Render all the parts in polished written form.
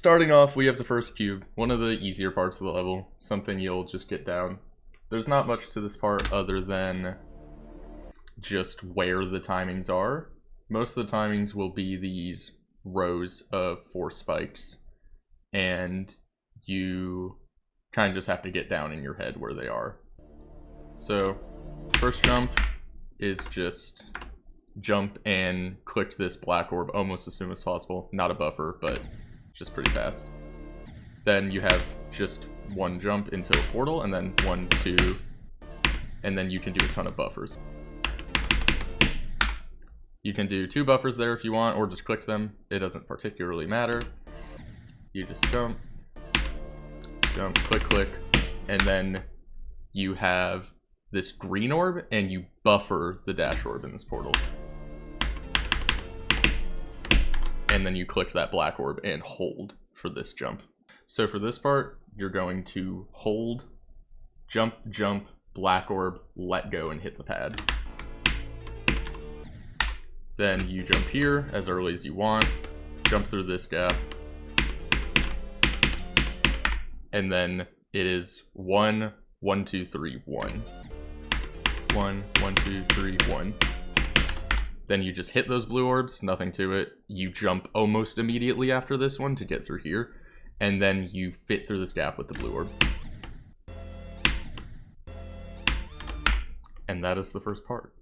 Starting off, we have the first cube, one of the easier parts of the level, something you'll just get down. There's not much to this part other than just where the timings are. Most of the timings will be these rows of 4 spikes, and you kind of just have to get down in your head where they are. So, first jump is just jump and click this black orb almost as soon as possible. Not a buffer, but just pretty fast. Then you have just one jump into a portal, and then 1, 2, and then you can do a ton of buffers. You can do 2 buffers there if you want, or just click them. It doesn't particularly matter. You just jump, jump, click, click, and then you have this green orb, and you buffer the dash orb in this portal. And then you click that black orb and hold for this jump. So for this part, you're going to hold, jump, jump, black orb, let go, and hit the pad. Then you jump here as early as you want, jump through this gap, and then it is 1, 1, 2, 3, 1. 1, 1, 2, 3, 1. Then you just hit those blue orbs, nothing to it. You jump almost immediately after this one to get through here, and then you fit through this gap with the blue orb. And that is the first part.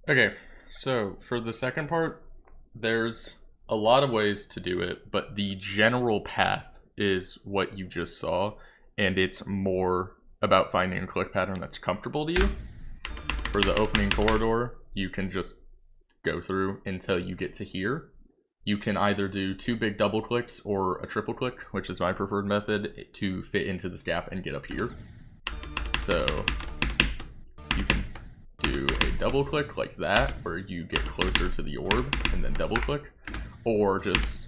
Okay, so for the second part, there's a lot of ways to do it, but the general path is what you just saw, and it's more about finding a click pattern that's comfortable to you. For the opening corridor, you can just go through until you get to here. You can either do 2 big double clicks or a triple click, which is my preferred method, to fit into this gap and get up here. So you can do a double click like that, where you get closer to the orb and then double click, or just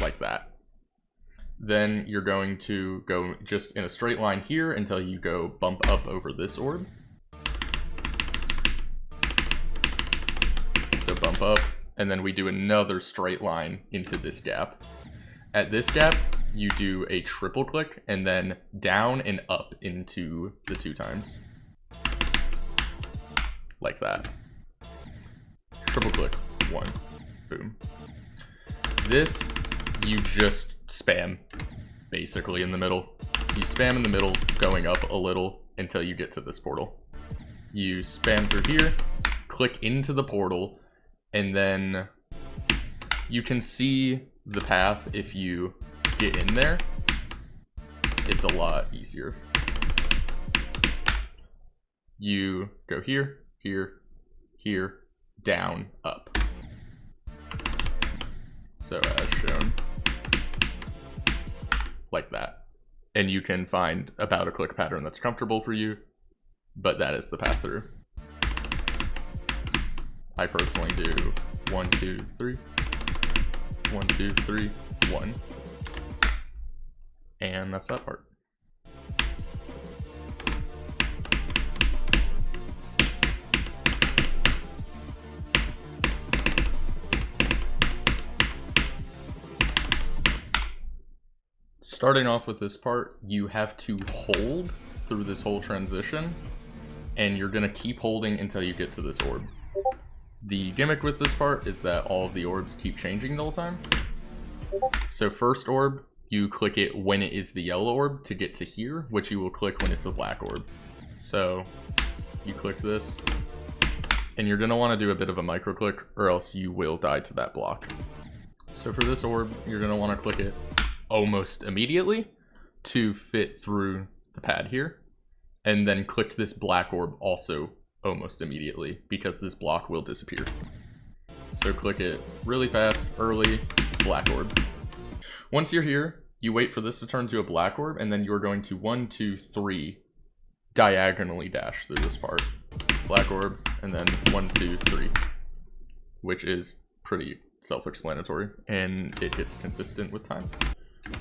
like that. Then you're going to go just in a straight line here until you go bump up over this orb. So bump up, and then we do another straight line into this gap. At this gap, you do a triple click and then down and up into the 2 times. Like that. Triple click, 1, boom. This, you just spam, basically in the middle. You spam in the middle, going up a little until you get to this portal. You spam through here, click into the portal, and then you can see the path if you get in there. It's a lot easier. You go here, here, here, down, up. So as shown, like that. And you can find about a click pattern that's comfortable for you, but that is the path through. I personally do 1, 2, 3, 1, 2, 3, 1. And that's that part. Starting off with this part, you have to hold through this whole transition, and you're gonna keep holding until you get to this orb. The gimmick with this part is that all of the orbs keep changing the whole time. So first orb, you click it when it is the yellow orb to get to here, which you will click when it's a black orb. So you click this, and you're gonna wanna do a bit of a micro click, or else you will die to that block. So for this orb, you're gonna wanna click it almost immediately to fit through the pad here, and then click this black orb also almost immediately, because this block will disappear. So click it really fast, early, black orb. Once you're here, you wait for this to turn to a black orb, and then you're going to 1, 2, 3 diagonally dash through this part. Black orb, and then 1, 2, 3, which is pretty self-explanatory, and it gets consistent with time.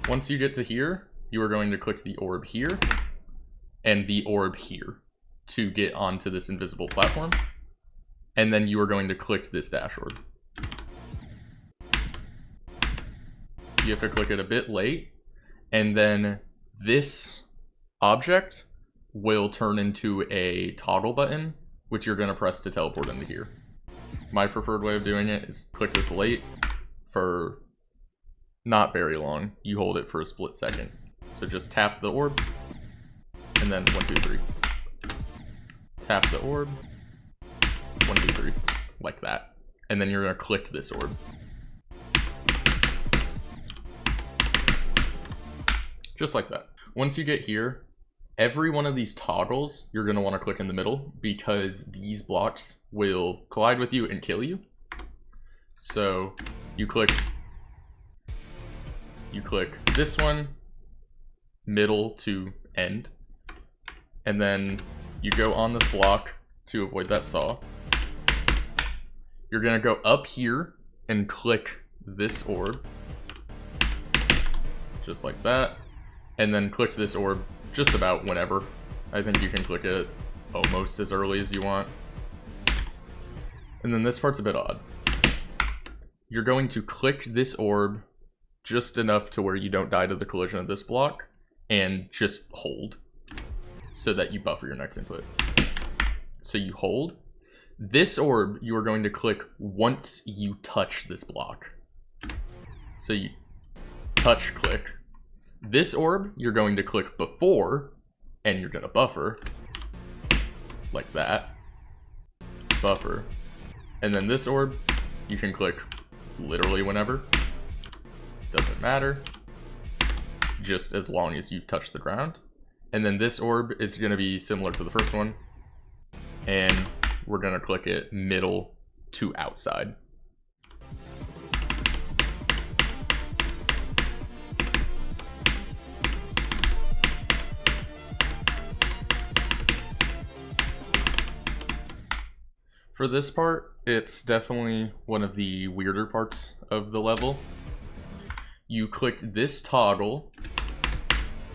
Once you get to here, you are going to click the orb here, and the orb here to get onto this invisible platform. And then you are going to click this dash orb. You have to click it a bit late, and then this object will turn into a toggle button, which you're going to press to teleport into here. My preferred way of doing it is click this late for not very long. You hold it for a split second. So just tap the orb, and then 1, 2, 3. Tap the orb, 1, 2, 3, like that. And then you're going to click this orb. Just like that. Once you get here, every one of these toggles, you're going to want to click in the middle because these blocks will collide with you and kill you. So you click this one, middle to end, and then you go on this block to avoid that saw. You're going to go up here and click this orb, just like that, and then click this orb just about whenever. I think you can click it almost as early as you want. And then this part's a bit odd. You're going to click this orb just enough to where you don't die to the collision of this block, and just hold so that you buffer your next input. So you hold. This orb you are going to click once you touch this block. So you touch, click. This orb you're going to click before, and you're going to buffer like that. Buffer. And then this orb you can click literally whenever. Doesn't matter. Just as long as you touch the ground. And then this orb is going to be similar to the first one. And we're going to click it middle to outside. For this part, it's definitely one of the weirder parts of the level. You click this toggle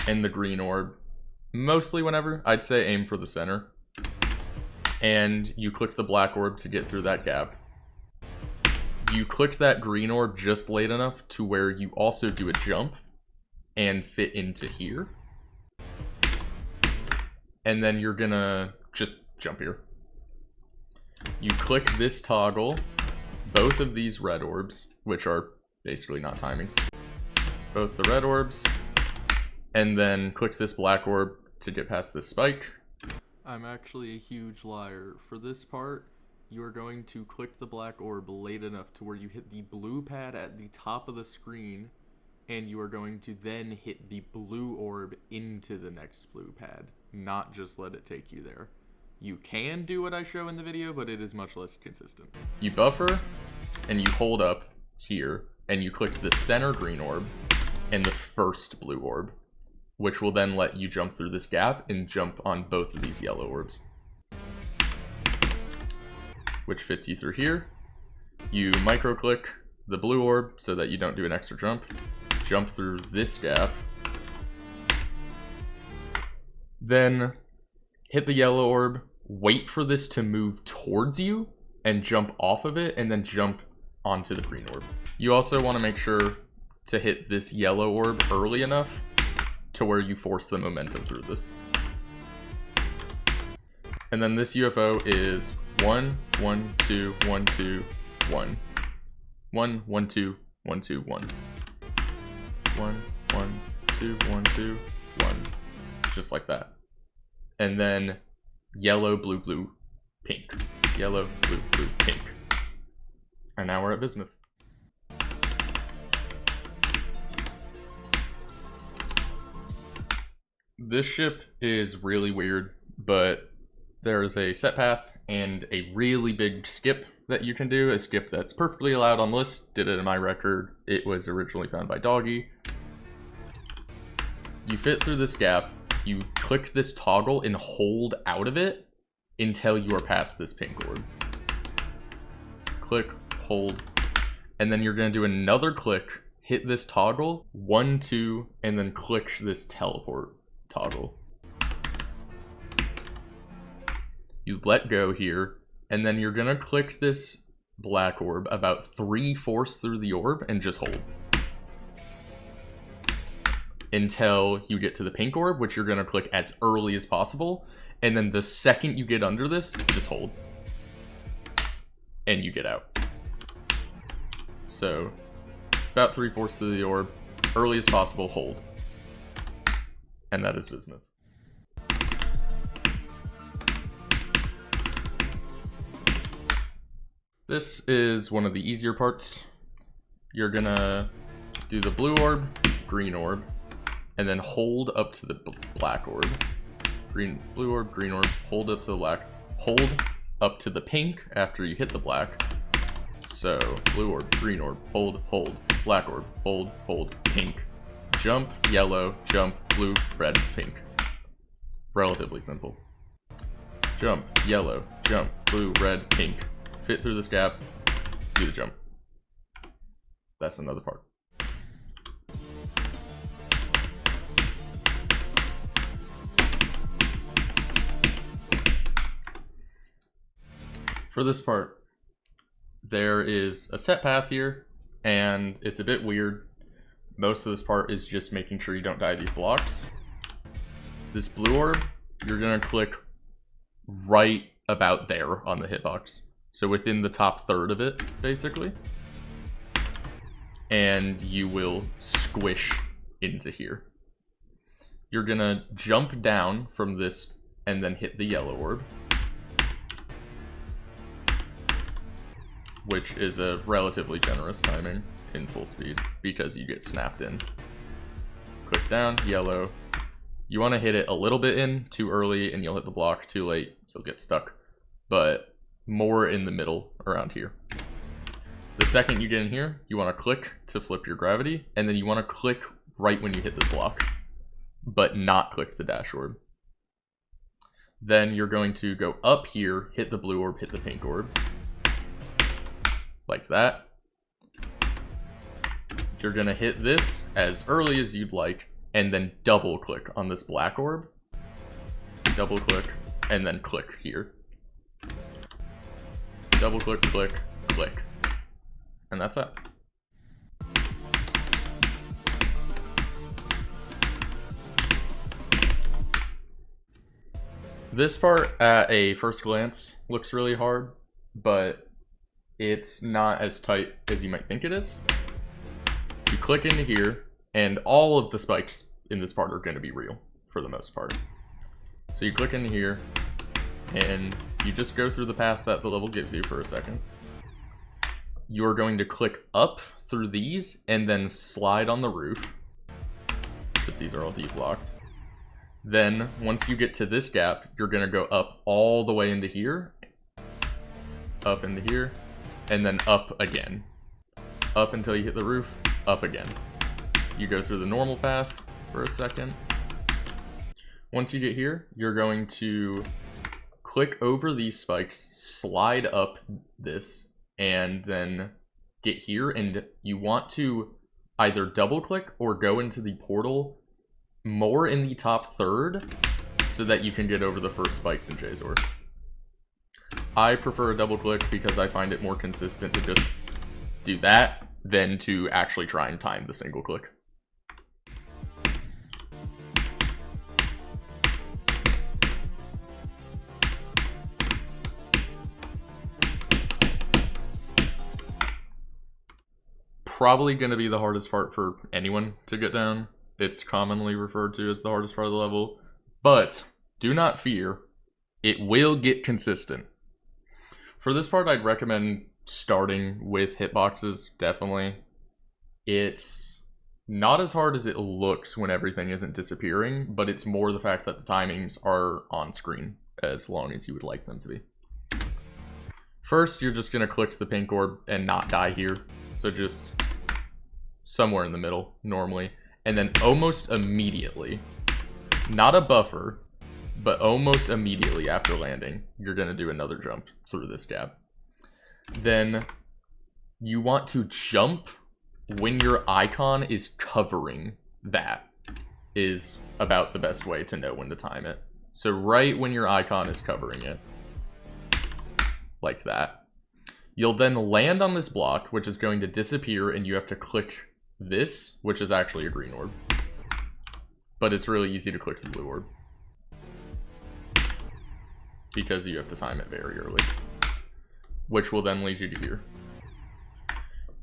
and the green orb, mostly whenever. I'd say aim for the center. And you click the black orb to get through that gap. You click that green orb just late enough to where you also do a jump and fit into here. And then you're gonna just jump here. You click this toggle, both of these red orbs, which are basically not timings. Both the red orbs, and then click this black orb to get past this spike. I'm actually a huge liar. For this part, you are going to click the black orb late enough to where you hit the blue pad at the top of the screen, and you are going to then hit the blue orb into the next blue pad, not just let it take you there. You can do what I show in the video, but it is much less consistent. You buffer, and you hold up here, and you click the center green orb and the first blue orb, which will then let you jump through this gap and jump on both of these yellow orbs, which fits you through here. You micro click the blue orb so that you don't do an extra jump through this gap, then hit the yellow orb, wait for this to move towards you and jump off of it, and then jump onto the green orb. You also want to make sure to hit this yellow orb early enough to where you force the momentum through this. And then this UFO is 1, 1, 2, 1, 2, 1. 1, 1, 2, 1, 2, 1. 1, 1, 2, 1, 2, 1. Just like that. And then yellow, blue, blue, pink. Yellow, blue, blue, pink. And now we're at bismuth. This ship is really weird, but there's a set path and a really big skip that you can do. A skip that's perfectly allowed on the list. Did it in my record. It was originally found by Doggy. You fit through this gap. You click this toggle and hold out of it until you are past this pink orb. Click, hold, and then you're going to do another click, hit this toggle, 1, 2, and then click this teleport toggle. You let go here, and then you're gonna click this black orb about 3/4 through the orb and just hold. Until you get to the pink orb, which you're gonna click as early as possible. And then the second you get under this, just hold. And you get out. So, about 3/4 through the orb, early as possible, hold. And that is Bismuth. This is one of the easier parts. You're gonna do the blue orb, green orb, and then hold up to the black orb. Blue orb, green orb, hold up to the black, hold up to the pink after you hit the black. So, blue orb, green orb, hold, black orb, hold, pink. Jump, yellow, jump, blue, red, pink. Relatively simple. Jump, yellow, jump, blue, red, pink. Fit through this gap, do the jump. That's another part. For this part, there is a set path here, and it's a bit weird. Most of this part is just making sure you don't die these blocks. This blue orb, you're gonna click right about there on the hitbox. So within the top third of it, basically. And you will squish into here. You're gonna jump down from this and then hit the yellow orb, which is a relatively generous timing in full speed because you get snapped in. Click down, yellow. You want to hit it a little bit in, too early and you'll hit the block, too late, you'll get stuck. But more in the middle around here. The second you get in here, you want to click to flip your gravity, and then you want to click right when you hit this block, but not click the dash orb. Then you're going to go up here, hit the blue orb, hit the pink orb. Like that. You're gonna hit this as early as you'd like, and then double click on this black orb. Double click, and then click here. Double click, click, click. And that's it. This part, at a first glance, looks really hard, but it's not as tight as you might think it is. You click into here, and all of the spikes in this part are going to be real, for the most part. So you click into here, and you just go through the path that the level gives you for a second. You're going to click up through these, and then slide on the roof, because these are all D-blocked. Then, once you get to this gap, you're going to go up all the way into here, up into here, and then up again. Up until you hit the roof, up again. You go through the normal path for a second. Once you get here, you're going to click over these spikes, slide up this, and then get here, and you want to either double click or go into the portal more in the top third so that you can get over the first spikes in Jay's orb. I prefer a double click because I find it more consistent to just do that than to actually try and time the single click. Probably going to be the hardest part for anyone to get down. It's commonly referred to as the hardest part of the level, but do not fear, it will get consistent. For this part, I'd recommend starting with hitboxes, definitely. It's not as hard as it looks when everything isn't disappearing, but it's more the fact that the timings are on screen as long as you would like them to be. First, you're just going to click the pink orb and not die here, so just somewhere in the middle, normally. And then almost immediately, not a buffer, but almost immediately after landing, you're going to do another jump through this gap. Then you want to jump when your icon is covering that, is about the best way to know when to time it. So right when your icon is covering it, like that. You'll then land on this block, which is going to disappear, and you have to click this, which is actually a green orb. But it's really easy to click the blue orb, because you have to time it very early, which will then lead you to here.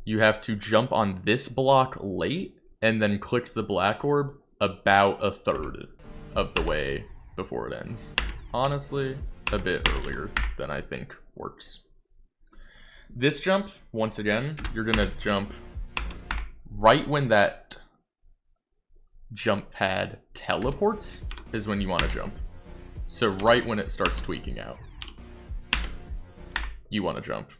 You have to jump on this block late, and then click the black orb about a third of the way before it ends. Honestly, a bit earlier than I think works. This jump, once again, you're gonna jump right when that jump pad teleports is when you want to jump. So right when it starts tweaking out, you want to jump.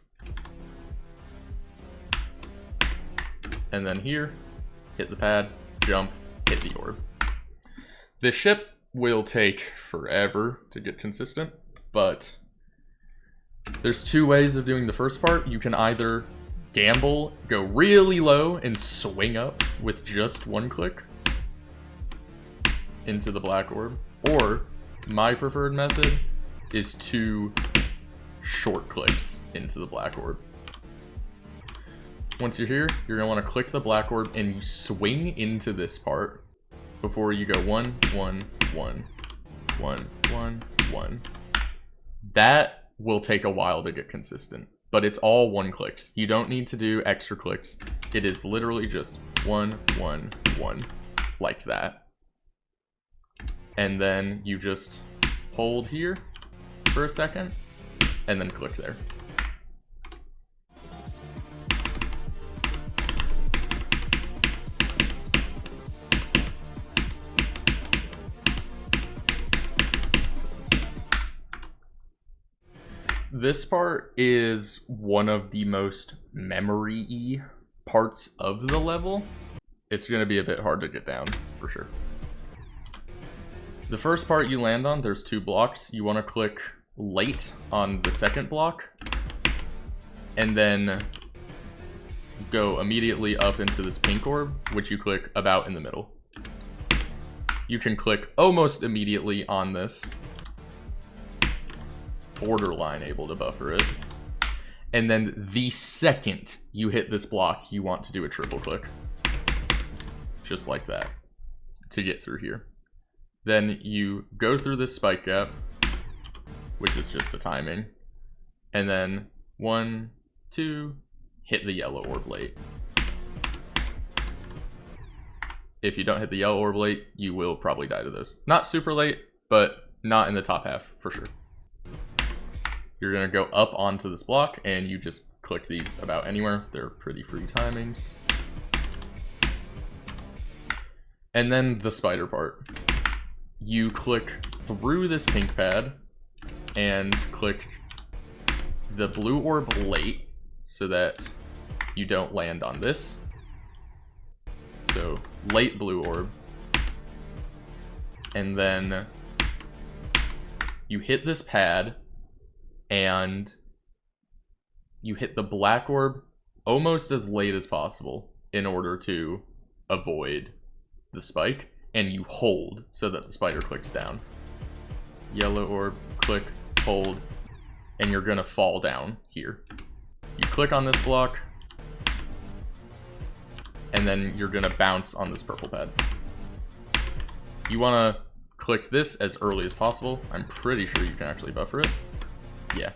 And then here, hit the pad, jump, hit the orb. This ship will take forever to get consistent, but there's two ways of doing the first part. You can either gamble, go really low, and swing up with just one click into the black orb, or my preferred method is 2 short clicks into the black orb. Once you're here, you're going to want to click the black orb and you swing into this part before you go 1, 1, 1, 1, 1, 1. That will take a while to get consistent, but it's all 1 clicks. You don't need to do extra clicks. It is literally just 1, 1, 1, like that. And then you just hold here for a second and then click there. This part is one of the most memory-y parts of the level. It's going to be a bit hard to get down, for sure. The first part you land on, there's 2 blocks. You want to click late on the second block, and then go immediately up into this pink orb, which you click about in the middle. You can click almost immediately on this, borderline able to buffer it, and then the second you hit this block, you want to do a triple click, just like that, to get through here. Then you go through this spike gap, which is just a timing, and then 1, 2, hit the yellow orb late. If you don't hit the yellow orb late, you will probably die to this. Not super late, but not in the top half for sure. You're going to go up onto this block, and you just click these about anywhere. They're pretty free timings. And then the spider part. You click through this pink pad, and click the blue orb late, so that you don't land on this. So, late blue orb. And then you hit this pad, and you hit the black orb almost as late as possible in order to avoid the spike, and you hold so that the spider clicks down. Yellow orb, click, hold, and you're gonna fall down here. You click on this block, and then you're gonna bounce on this purple pad. You wanna click this as early as possible. I'm pretty sure you can actually buffer it. Yeah,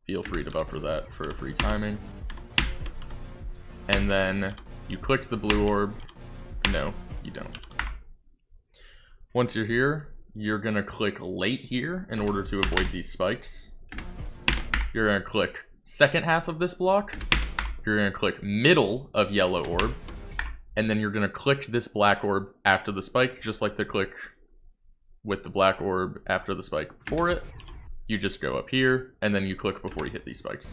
feel free to buffer that for a free timing. And then you click the blue orb. No, you don't. Once you're here, you're gonna click late here in order to avoid these spikes. You're gonna click second half of this block. You're gonna click middle of yellow orb, and then you're gonna click this black orb after the spike, just like the click with the black orb after the spike before it. You just go up here, and then you click before you hit these spikes.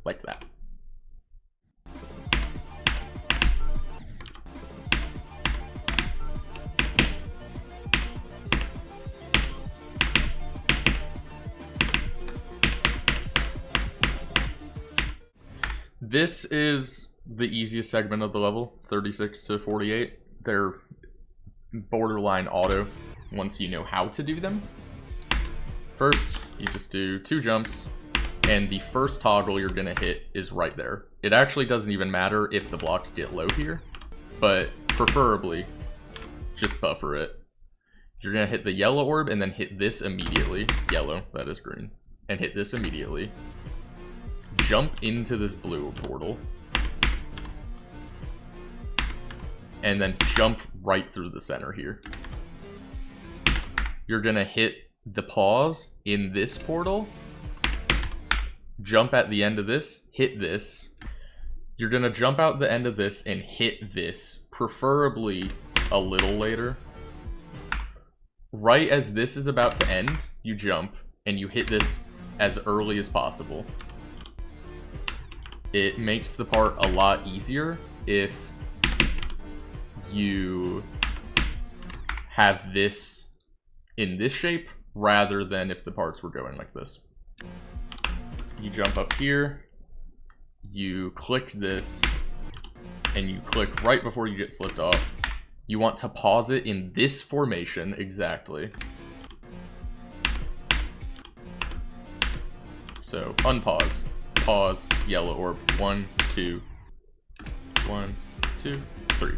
Like that. This is the easiest segment of the level, 36 to 48. They're borderline auto once you know how to do them. First, You just do 2 jumps, and the first toggle you're gonna hit is right there. It actually doesn't even matter if the blocks get low here, but preferably just buffer it. You're gonna hit the yellow orb and then hit this immediately. Yellow, that is green. And hit this immediately. Jump into this blue portal. And then jump right through the center here. You're gonna hit the pause in this portal. Jump at the end of this, hit this. You're gonna jump out the end of this and hit this, preferably a little later. Right as this is about to end, you jump and you hit this as early as possible. It makes the part a lot easier if you have this in this shape rather than if the parts were going like this. You jump up here, you click this, and you click right before you get slipped off. You want to pause it in this formation exactly. So unpause, pause, yellow orb, 1, 2, 1, 2, 3.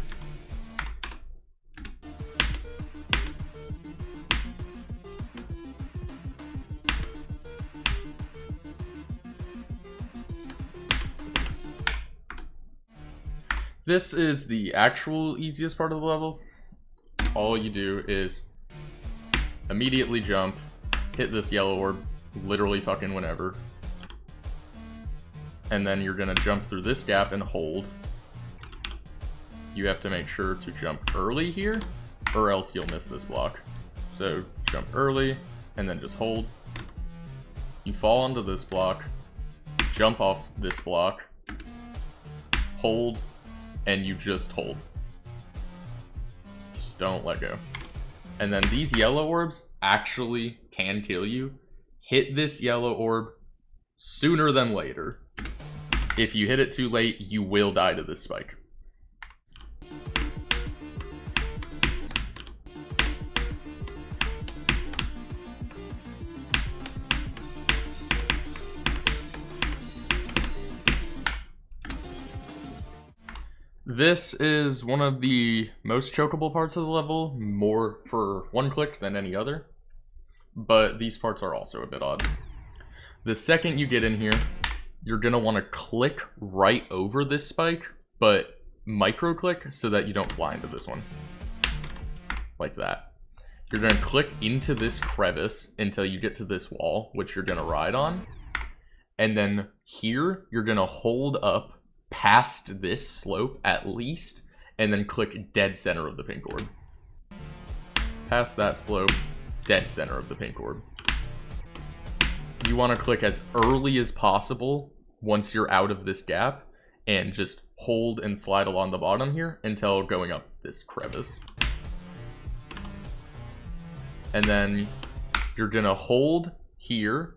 This is the actual easiest part of the level. All you do is immediately jump, hit this yellow orb, literally fucking whenever. And then you're gonna jump through this gap and hold. You have to make sure to jump early here, or else you'll miss this block. So jump early, and then just hold. You fall onto this block, jump off this block, hold, and you just hold. Just don't let go. And then these yellow orbs actually can kill you. Hit this yellow orb sooner than later. If you hit it too late, you will die to this spike. This is one of the most chokeable parts of the level, more for one click than any other, but these parts are also a bit odd. The second you get in here, you're going to want to click right over this spike, but micro click so that you don't fly into this one. Like that. You're going to click into this crevice until you get to this wall, which you're going to ride on. And then here, you're going to hold up past this slope at least, and then click dead center of the pink orb. Past that slope, dead center of the pink orb. You want to click as early as possible once you're out of this gap, and just hold and slide along the bottom here until going up this crevice. And then you're gonna hold here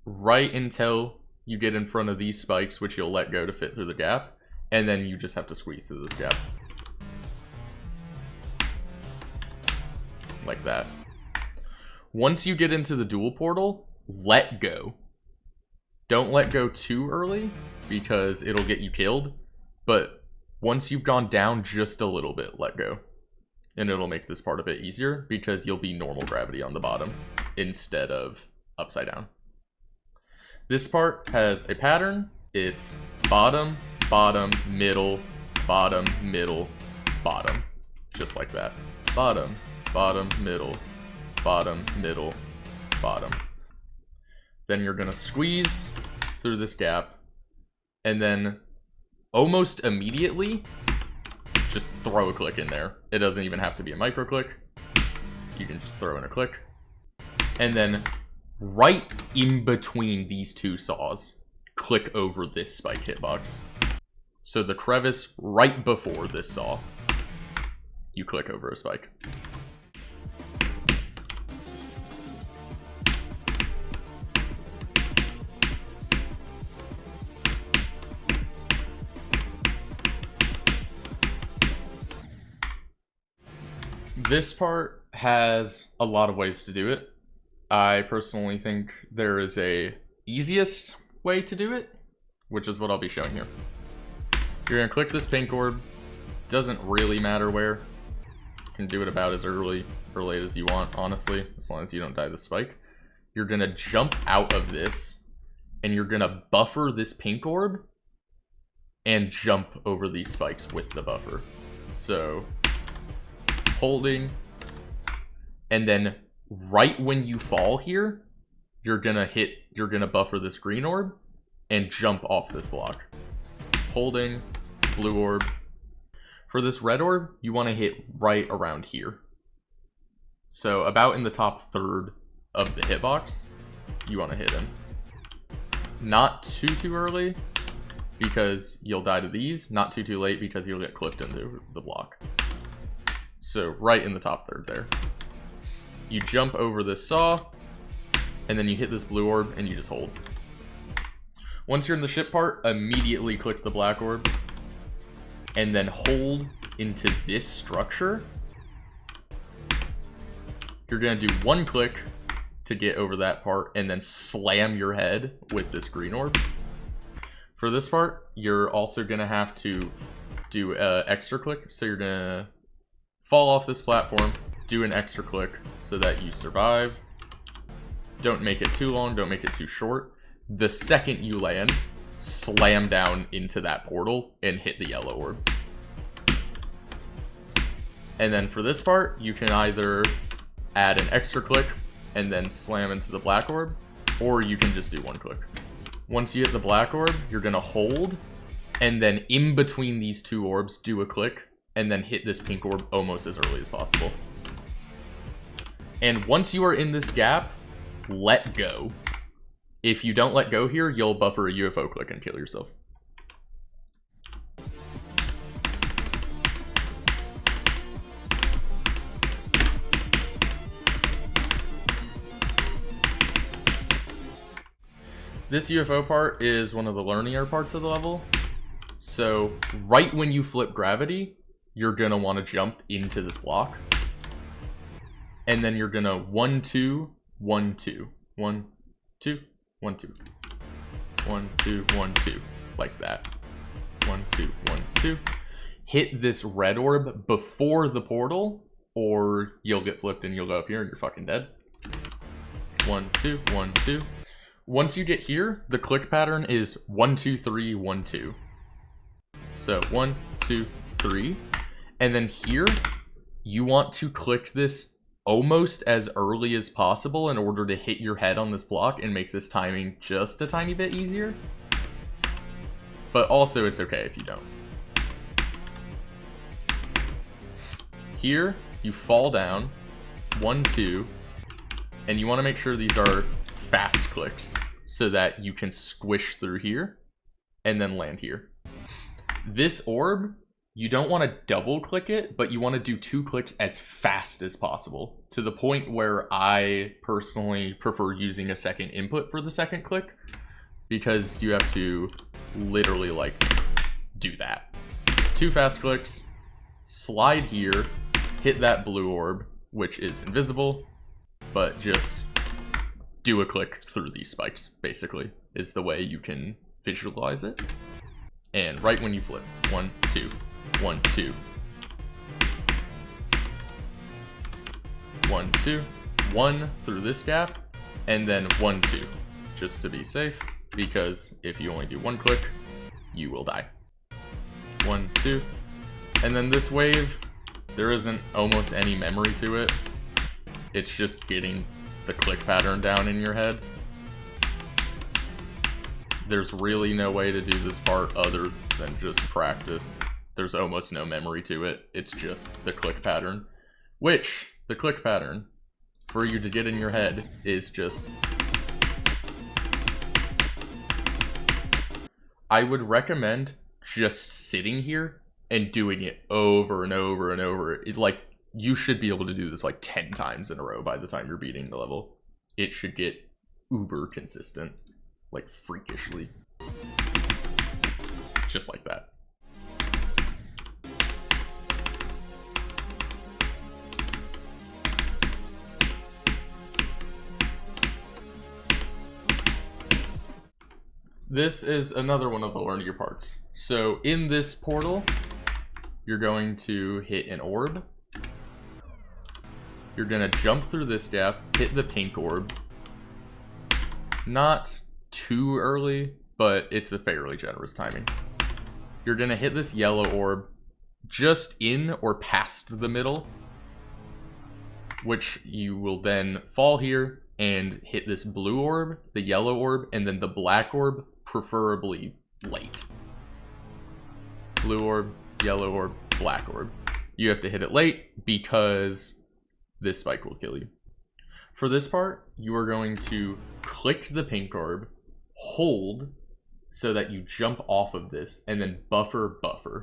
right until you get in front of these spikes, which you'll let go to fit through the gap, and then you just have to squeeze through this gap. Like that. Once you get into the dual portal, let go. Don't let go too early, because it'll get you killed, but once you've gone down just a little bit, let go. And it'll make this part a bit easier, because you'll be normal gravity on the bottom, instead of upside down. This part has a pattern. It's bottom, bottom, middle, bottom, middle, bottom. Just like that. Bottom, bottom, middle, bottom, middle, bottom. Then you're gonna squeeze through this gap, and then almost immediately, just throw a click in there. It doesn't even have to be a micro click. You can just throw in a click. And then right in between these two saws, click over this spike hitbox. So the crevice right before this saw, you click over a spike. This part has a lot of ways to do it. I personally think there is a easiest way to do it, which is what I'll be showing here. You're gonna click this pink orb. Doesn't really matter where. You can do it about as early or late as you want, honestly, as long as you don't die the spike. You're gonna jump out of this, and you're gonna buffer this pink orb and jump over these spikes with the buffer. So, holding, and then right when you fall here, you're gonna buffer this green orb and jump off this block. Holding, blue orb. For this red orb, you want to hit right around here. So about in the top third of the hitbox, you want to hit him. Not too early, because you'll die to these. Not too late, because you'll get clipped into the block. So right in the top third there. You jump over this saw, and then you hit this blue orb, and you just hold. Once you're in the ship part, immediately click the black orb, and then hold into this structure. You're gonna do one click to get over that part, and then slam your head with this green orb. For this part, you're also gonna have to do an extra click, so you're gonna fall off this platform, do an extra click so that you survive. Don't make it too long, don't make it too short. The second you land, slam down into that portal and hit the yellow orb. And then for this part, you can either add an extra click and then slam into the black orb, or you can just do one click. Once you hit the black orb, you're gonna hold, and then in between these two orbs, do a click, and then hit this pink orb almost as early as possible. And once you are in this gap, let go. If you don't let go here, you'll buffer a UFO click and kill yourself. This UFO part is one of the learnier parts of the level. So right when you flip gravity, you're gonna want to jump into this block. And then you're gonna 1, 2, 1, 2, 1, 2, 1, 2, 1, 2, 1, 2, like that. 1, 2, 1, 2. Hit this red orb before the portal, or you'll get flipped and you'll go up here and you're fucking dead. 1, 2, 1, 2. Once you get here, the click pattern is 1, 2, 3, 1, 2. So 1, 2, 3. And then here, you want to click this almost as early as possible in order to hit your head on this block and make this timing just a tiny bit easier. But also, it's okay if you don't. Here, you fall down, 1, 2, and you want to make sure these are fast clicks so that you can squish through here and then land here. This orb, you don't want to double click it, but you want to do 2 clicks as fast as possible, to the point where I personally prefer using a second input for the second click, because you have to literally like do that. 2 fast clicks, slide here, hit that blue orb, which is invisible, but just do a click through these spikes, basically, is the way you can visualize it. And right when you flip, 1, 2, 1, 2. 1, 2, 1 through this gap, and then 1, 2, just to be safe, because if you only do 1 click, you will die. 1, 2, and then this wave, there isn't almost any memory to it. It's just getting the click pattern down in your head. There's really no way to do this part other than just practice. There's almost no memory to it. It's just the click pattern, which the click pattern for you to get in your head is just, I would recommend just sitting here and doing it over and over and over. It, like, you should be able to do this like 10 times in a row by the time you're beating the level. It should get uber consistent, like freakishly. Just like that. This is another one of the learn your parts. So in this portal, you're going to hit an orb. You're gonna jump through this gap, hit the pink orb. Not too early, but it's a fairly generous timing. You're gonna hit this yellow orb just in or past the middle, which you will then fall here and hit this blue orb, the yellow orb, and then the black orb, preferably late. Blue orb, yellow orb, black orb. You have to hit it late because this spike will kill you. For this part, you are going to click the pink orb, hold so that you jump off of this, and then buffer, buffer.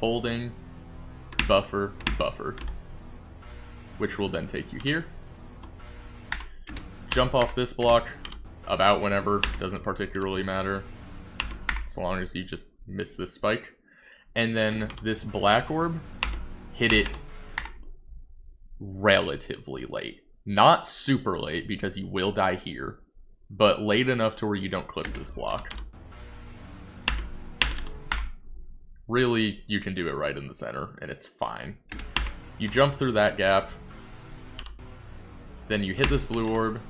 Holding, buffer, buffer. Which will then take you here. Jump off this block about whenever, doesn't particularly matter, as long as you just miss this spike. And then this black orb, hit it relatively late. Not super late, because you will die here, but late enough to where you don't clip this block. Really, you can do it right in the center, and it's fine. You jump through that gap, then you hit this blue orb,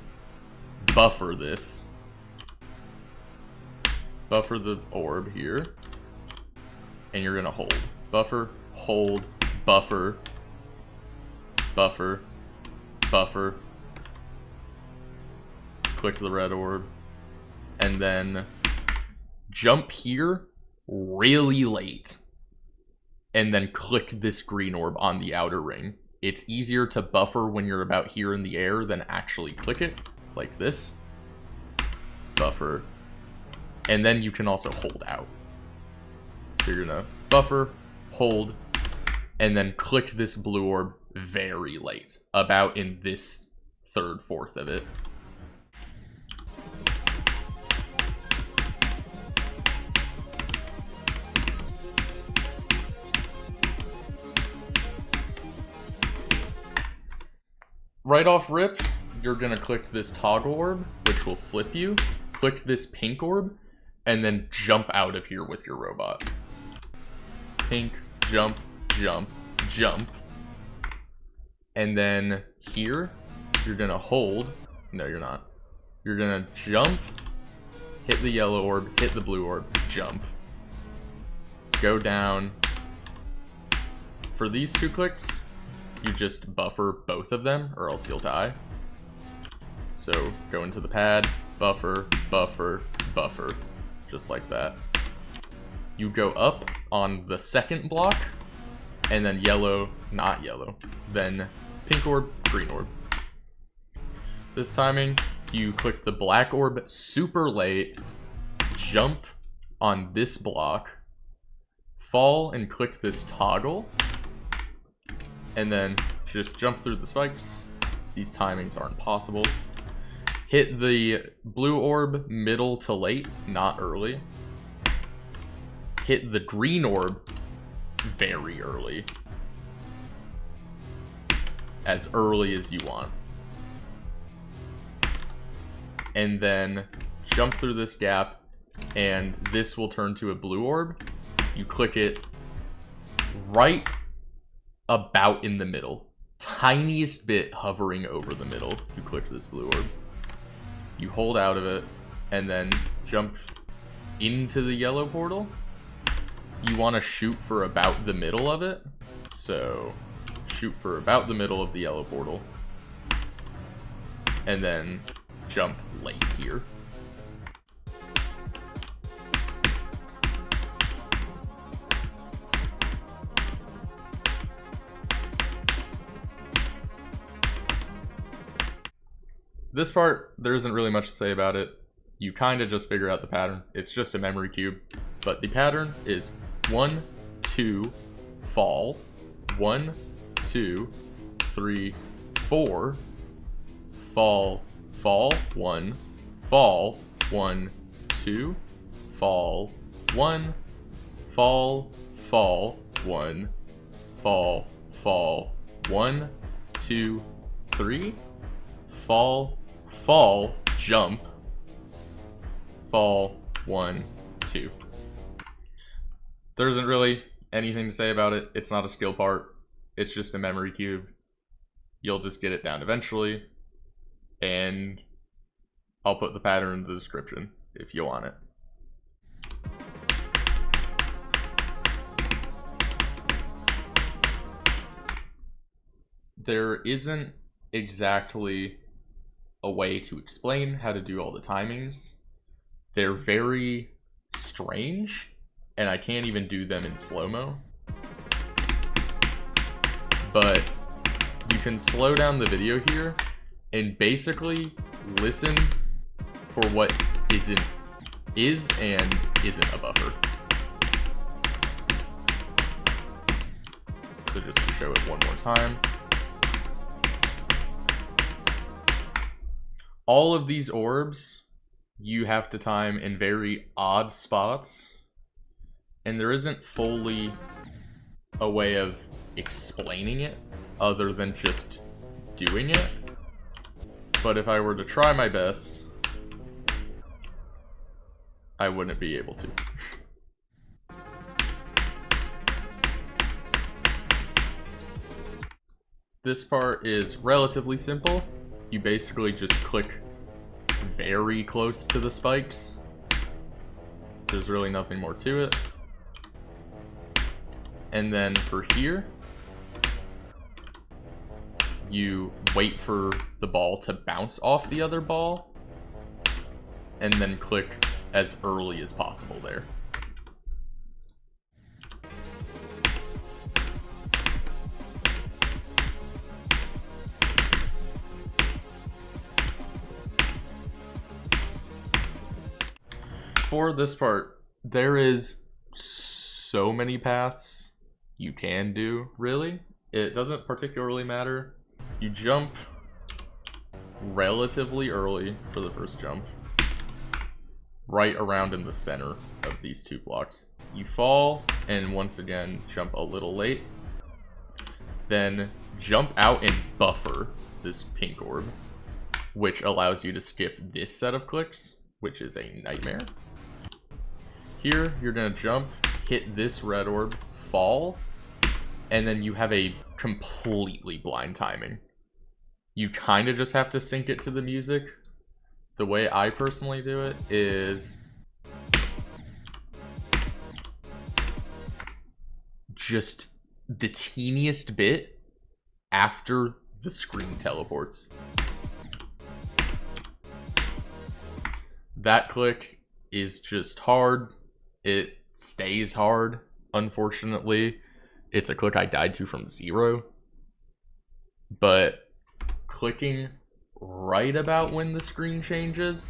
buffer this. Buffer the orb here, and you're gonna hold. Buffer, hold, buffer, buffer, buffer. Click the red orb, and then jump here really late, and then click this green orb on the outer ring. It's easier to buffer when you're about here in the air than actually click it, like this. Buffer. And then you can also hold out. So you're gonna buffer, hold, and then click this blue orb very late, about in this third, fourth of it. Right off rip, you're gonna click this toggle orb, which will flip you. Click this pink orb, and then jump out of here with your robot. Pink, jump, jump, jump. And then here, you're gonna hold. No, you're not. You're gonna jump, hit the yellow orb, hit the blue orb, jump. Go down. For these two clicks, you just buffer both of them, or else you'll die. So go into the pad, buffer, buffer, buffer, just like that. You go up on the second block, and then yellow, not yellow, then pink orb, green orb. This timing, you click the black orb super late, jump on this block, fall and click this toggle, and then just jump through the spikes. These timings aren't possible. Hit the blue orb middle to late, not early. Hit the green orb very early. As early as you want. And then jump through this gap, and this will turn to a blue orb. You click it right about in the middle. Tiniest bit hovering over the middle. You click this blue orb. You hold out of it, and then jump into the yellow portal. You want to shoot for about the middle of it. So shoot for about the middle of the yellow portal. And then jump late here. This part, there isn't really much to say about it. You kind of just figure out the pattern. It's just a memory cube. But the pattern is 1, 2, fall, 1, 2, 3, 4, fall, fall, 1, fall, 1, 2, fall, 1, fall, fall, 1, fall, fall, 1, 2, 3, fall, fall, jump, fall, 1, 2. There isn't really anything to say about it. It's not a skill part. It's just a memory cube. You'll just get it down eventually. And I'll put the pattern in the description if you want it. There isn't exactly a way to explain how to do all the timings. They're very strange, and I can't even do them in slow-mo. But you can slow down the video here and basically listen for what is and isn't a buffer. So just to show it one more time. All of these orbs you have to time in very odd spots, and there isn't fully a way of explaining it other than just doing it. But if I were to try my best, I wouldn't be able to. This part is relatively simple. You basically just click very close to the spikes. There's really nothing more to it. And then for here, you wait for the ball to bounce off the other ball, and then click as early as possible there. For this part, there is so many paths you can do, really. It doesn't particularly matter. You jump relatively early for the first jump, right around in the center of these two blocks. You fall, and once again, jump a little late. Then jump out and buffer this pink orb, which allows you to skip this set of clicks, which is a nightmare. Here, you're gonna jump, hit this red orb, fall, and then you have a completely blind timing. You kind of just have to sync it to the music. The way I personally do it is just the teeniest bit after the screen teleports. That click is just hard. It stays hard, unfortunately. It's a click I died to from 0. But clicking right about when the screen changes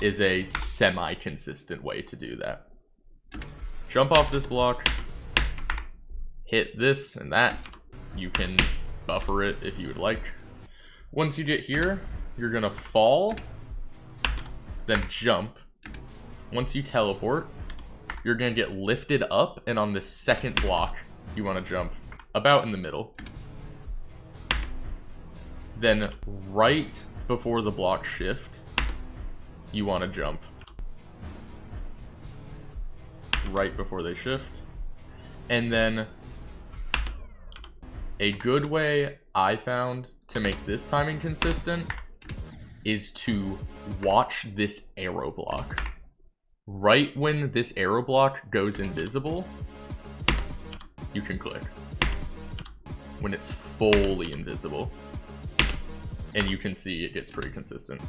is a semi-consistent way to do that. Jump off this block, hit this and that. You can buffer it if you would like. Once you get here, you're gonna fall, then jump. Once you teleport, you're gonna get lifted up, and on the second block, you wanna jump about in the middle. Then right before the block shift, you wanna jump. Right before they shift. And then a good way I found to make this timing consistent is to watch this arrow block. Right when this arrow block goes invisible, you can click. When it's fully invisible. And you can see it gets pretty consistent.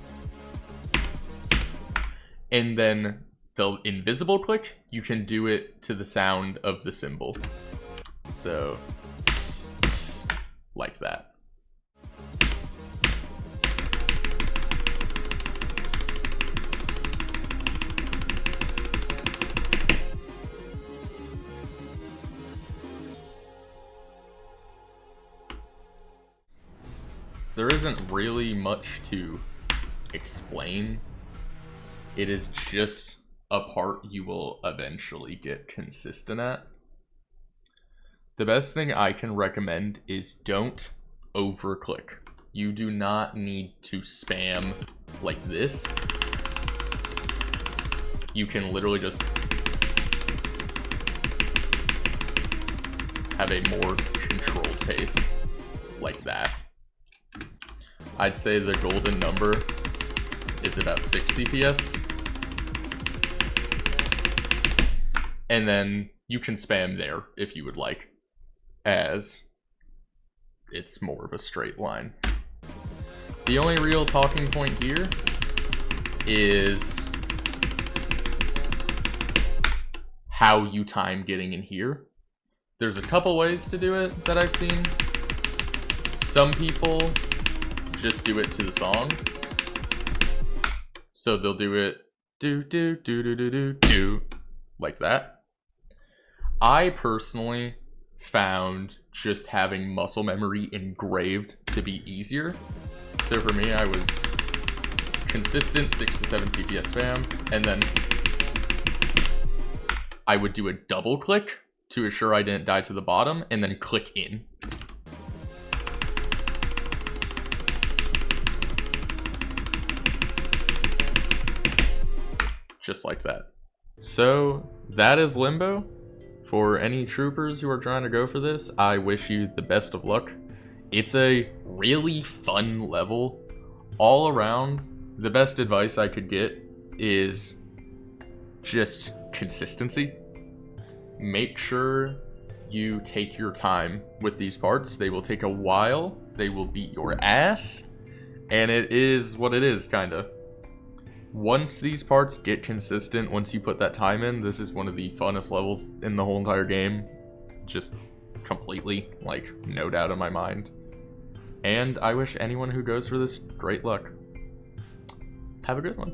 And then the invisible click, you can do it to the sound of the cymbal. So, like that. There isn't really much to explain. It is just a part you will eventually get consistent at. The best thing I can recommend is don't overclick. You do not need to spam like this. you can literally just have a more controlled pace like that. I'd say the golden number is about 6 CPS. And then you can spam there if you would like, as it's more of a straight line. The only real talking point here is how you time getting in here. There's a couple ways to do it that I've seen. Some people just do it to the song. So they'll do it do do do do do do do like that. I personally found just having muscle memory engraved to be easier. So for me, I was consistent 6 to 7 CPS spam, and then I would do a double click to assure I didn't die to the bottom, and then click in. Just like that. So that is Limbo. For any troopers who are trying to go for this, I wish you the best of luck. It's a really fun level. All around, the best advice I could get is just consistency. Make sure you take your time with these parts. They will take a while. They will beat your ass. And it is what it is, kinda. Once these parts get consistent, once you put that time in, this is one of the funnest levels in the whole entire game. Just completely, like, no doubt in my mind. And I wish anyone who goes for this great luck. Have a good one.